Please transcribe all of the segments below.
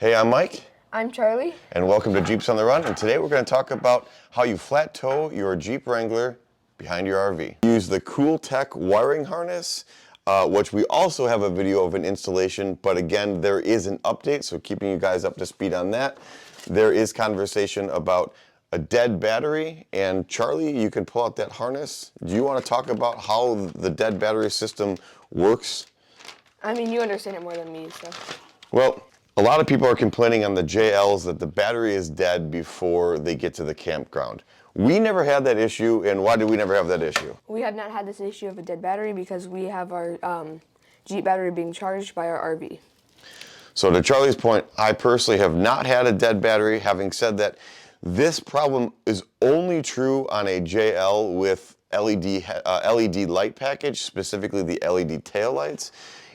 Hey, I'm Mike. I'm Charlie. And welcome to Jeeps on the Run. And today we're going to talk about how you flat tow your Jeep Wrangler behind your RV. Use the Cool Tech wiring harness, which we also have a video of an installation. But again, there is an update, so keeping you guys up to speed on that. There is conversation about a dead battery. And Charlie, you can pull out that harness. Do you want to talk about how the dead battery system works? I mean, you understand it more than me, so. Well, a lot of people are complaining on the JLs that the battery is dead before they get to the campground. We never had that issue, and why did we never have that issue? We have not had this issue of a dead battery because we have our Jeep battery being charged by our RV. So to Charlie's point, I personally have not had a dead battery. Having said that, this problem is only true on a JL with LED light package, specifically the LED taillights.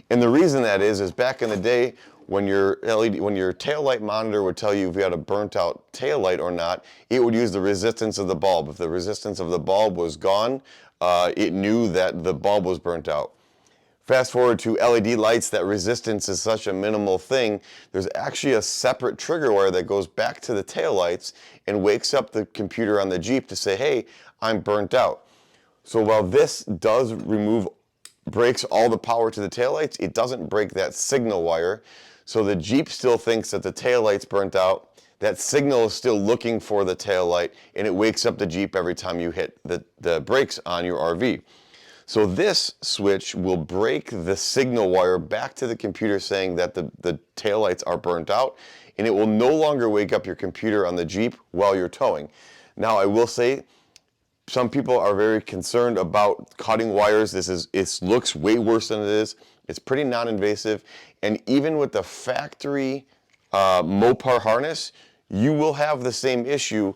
And the reason that is back in the day, when your tail light monitor would tell you if you had a burnt out tail light or not, it would use the resistance of the bulb. If the resistance of the bulb was gone, it knew that the bulb was burnt out. Fast forward to LED lights, that resistance is such a minimal thing. There's actually a separate trigger wire that goes back to the tail lights and wakes up the computer on the Jeep to say, hey, I'm burnt out. So while this does breaks all the power to the taillights, it doesn't break that signal wire. So the Jeep still thinks that the taillight's burnt out. That signal is still looking for the taillight, and it wakes up the Jeep every time you hit the brakes on your RV. So this switch will break the signal wire back to the computer saying that the taillights are burnt out, and it will no longer wake up your computer on the Jeep while you're towing. Now, I will say, some people are very concerned about cutting wires. It looks way worse than it is. It's pretty non-invasive, and even with the factory Mopar harness, you will have the same issue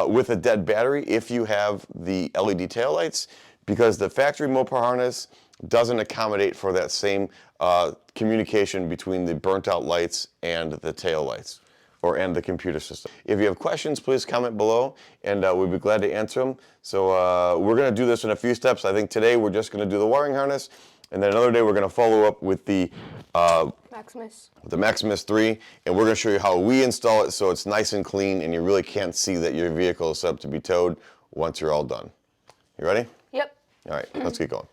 with a dead battery if you have the LED taillights, because the factory Mopar harness doesn't accommodate for that same communication between the burnt out lights and the tail lights. And the computer system. If you have questions, please comment below, and we'd be glad to answer them. So we're going to do this in a few steps. I think today we're just going to do the wiring harness, and then another day we're going to follow up with the Maximus 3, and we're going to show you how we install it so it's nice and clean, and you really can't see that your vehicle is set up to be towed once you're all done. You ready? Yep. All right, let's get going.